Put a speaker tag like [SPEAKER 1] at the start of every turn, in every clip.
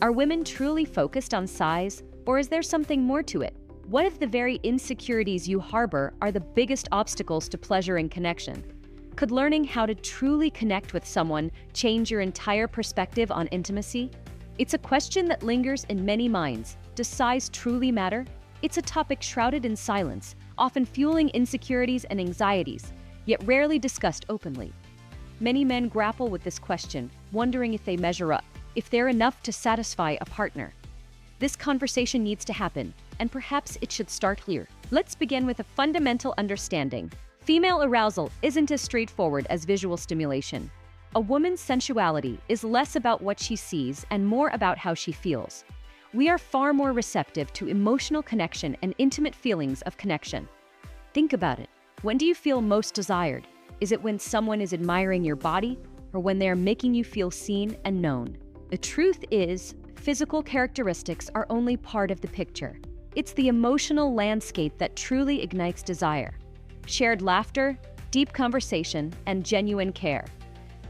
[SPEAKER 1] Are women truly focused on size, or is there something more to it? What if the very insecurities you harbor are the biggest obstacles to pleasure and connection? Could learning how to truly connect with someone change your entire perspective on intimacy? It's a question that lingers in many minds. Does size truly matter? It's a topic shrouded in silence, often fueling insecurities and anxieties, yet rarely discussed openly. Many men grapple with this question, wondering if they measure up, if they're enough to satisfy a partner. This conversation needs to happen, and perhaps it should start here. Let's begin with a fundamental understanding. Female arousal isn't as straightforward as visual stimulation. A woman's sensuality is less about what she sees and more about how she feels. We are far more receptive to emotional connection and intimate feelings of connection. Think about it. When do you feel most desired? Is it when someone is admiring your body, or when they are making you feel seen and known? The truth is, physical characteristics are only part of the picture. It's the emotional landscape that truly ignites desire. Shared laughter, deep conversation, and genuine care.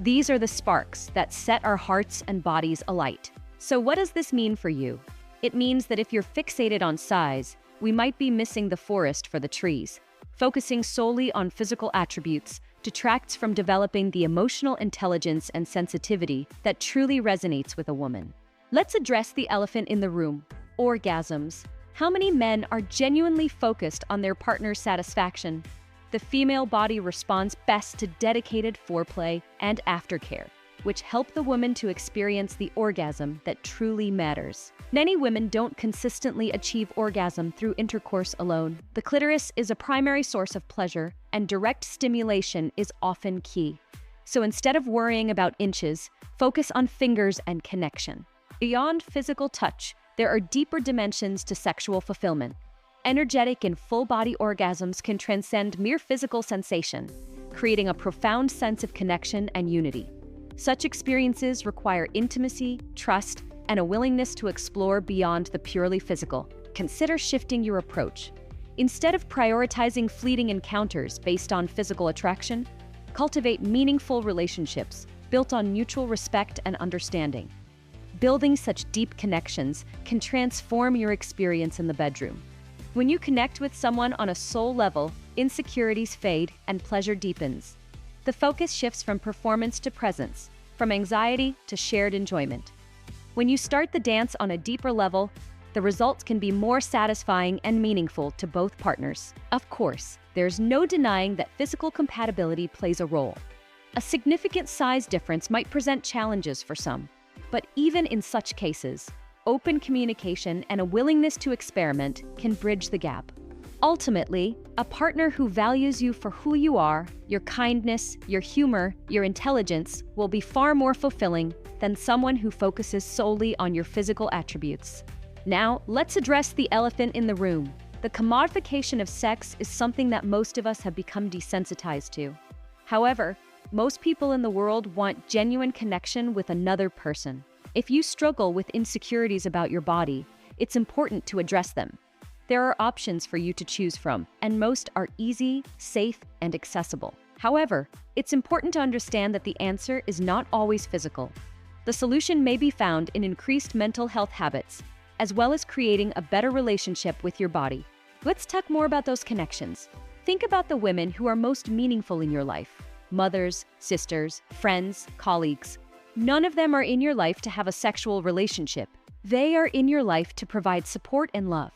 [SPEAKER 1] These are the sparks that set our hearts and bodies alight. So what does this mean for you? It means that if you're fixated on size, we might be missing the forest for the trees. Focusing solely on physical attributes detracts from developing the emotional intelligence and sensitivity that truly resonates with a woman. Let's address the elephant in the room: orgasms. How many men are genuinely focused on their partner's satisfaction? The female body responds best to dedicated foreplay and aftercare, which help the woman to experience the orgasm that truly matters. Many women don't consistently achieve orgasm through intercourse alone. The clitoris is a primary source of pleasure, and direct stimulation is often key. So instead of worrying about inches, focus on fingers and connection. Beyond physical touch, there are deeper dimensions to sexual fulfillment. Energetic and full-body orgasms can transcend mere physical sensation, creating a profound sense of connection and unity. Such experiences require intimacy, trust, and a willingness to explore beyond the purely physical. Consider shifting your approach. Instead of prioritizing fleeting encounters based on physical attraction, cultivate meaningful relationships built on mutual respect and understanding. Building such deep connections can transform your experience in the bedroom. When you connect with someone on a soul level, insecurities fade and pleasure deepens. The focus shifts from performance to presence, from anxiety to shared enjoyment. When you start the dance on a deeper level, the results can be more satisfying and meaningful to both partners. Of course, there's no denying that physical compatibility plays a role. A significant size difference might present challenges for some, but even in such cases, open communication and a willingness to experiment can bridge the gap. Ultimately, a partner who values you for who you are, your kindness, your humor, your intelligence, will be far more fulfilling than someone who focuses solely on your physical attributes. Now, let's address the elephant in the room. The commodification of sex is something that most of us have become desensitized to. However, most people in the world want genuine connection with another person. If you struggle with insecurities about your body, it's important to address them. There are options for you to choose from, and most are easy, safe, and accessible. However, it's important to understand that the answer is not always physical. The solution may be found in increased mental health habits, as well as creating a better relationship with your body. Let's talk more about those connections. Think about the women who are most meaningful in your life: mothers, sisters, friends, colleagues. None of them are in your life to have a sexual relationship. They are in your life to provide support and love.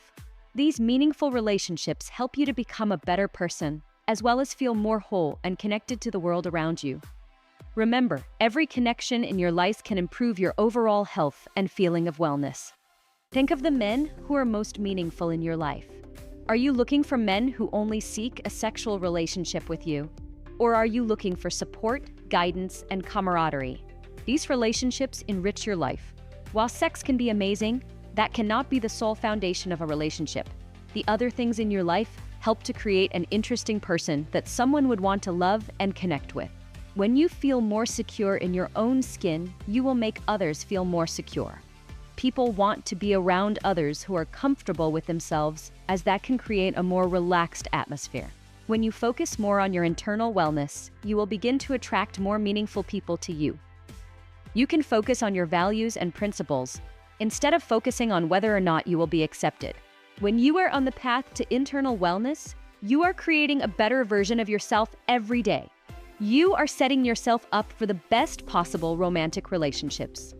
[SPEAKER 1] These meaningful relationships help you to become a better person, as well as feel more whole and connected to the world around you. Remember, every connection in your life can improve your overall health and feeling of wellness. Think of the men who are most meaningful in your life. Are you looking for men who only seek a sexual relationship with you? Or are you looking for support, guidance, and camaraderie? These relationships enrich your life. While sex can be amazing, that cannot be the sole foundation of a relationship. The other things in your life help to create an interesting person that someone would want to love and connect with. When you feel more secure in your own skin, you will make others feel more secure. People want to be around others who are comfortable with themselves, as that can create a more relaxed atmosphere. When you focus more on your internal wellness, you will begin to attract more meaningful people to you. You can focus on your values and principles, instead of focusing on whether or not you will be accepted. When you are on the path to internal wellness, you are creating a better version of yourself every day. You are setting yourself up for the best possible romantic relationships.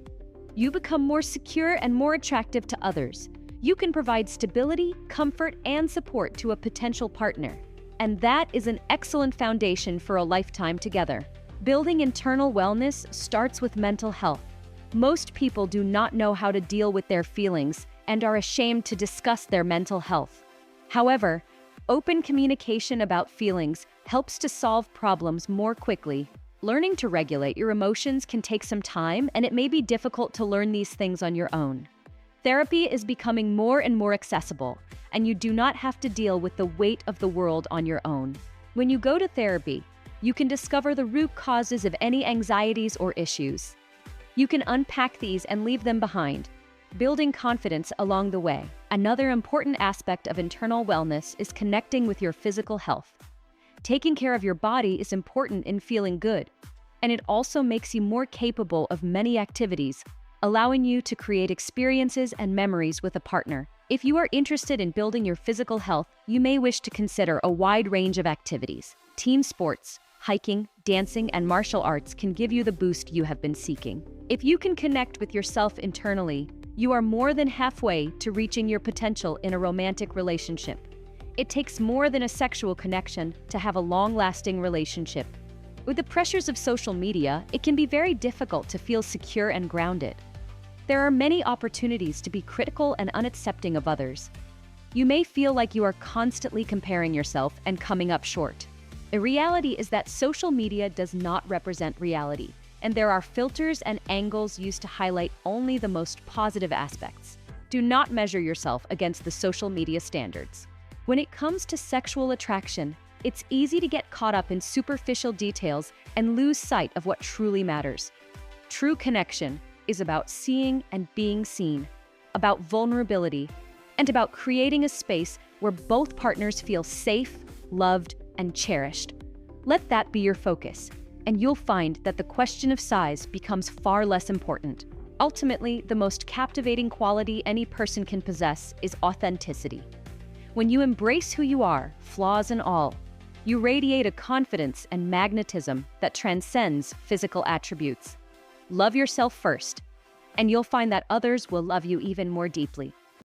[SPEAKER 1] You become more secure and more attractive to others. You can provide stability, comfort, and support to a potential partner. And that is an excellent foundation for a lifetime together. Building internal wellness starts with mental health. Most people do not know how to deal with their feelings and are ashamed to discuss their mental health. However, open communication about feelings helps to solve problems more quickly. Learning to regulate your emotions can take some time, and it may be difficult to learn these things on your own. Therapy is becoming more and more accessible, and you do not have to deal with the weight of the world on your own. When you go to therapy, you can discover the root causes of any anxieties or issues. You can unpack these and leave them behind, building confidence along the way. Another important aspect of internal wellness is connecting with your physical health. Taking care of your body is important in feeling good, and it also makes you more capable of many activities, allowing you to create experiences and memories with a partner. If you are interested in building your physical health, you may wish to consider a wide range of activities. Team sports, hiking, dancing, and martial arts can give you the boost you have been seeking. If you can connect with yourself internally, you are more than halfway to reaching your potential in a romantic relationship. It takes more than a sexual connection to have a long-lasting relationship. With the pressures of social media, it can be very difficult to feel secure and grounded. There are many opportunities to be critical and unaccepting of others. You may feel like you are constantly comparing yourself and coming up short. The reality is that social media does not represent reality, and there are filters and angles used to highlight only the most positive aspects. Do not measure yourself against the social media standards. When it comes to sexual attraction, it's easy to get caught up in superficial details and lose sight of what truly matters. True connection is about seeing and being seen, about vulnerability, and about creating a space where both partners feel safe, loved, and cherished. Let that be your focus, and you'll find that the question of size becomes far less important. Ultimately, the most captivating quality any person can possess is authenticity. When you embrace who you are, flaws and all, you radiate a confidence and magnetism that transcends physical attributes. Love yourself first, and you'll find that others will love you even more deeply.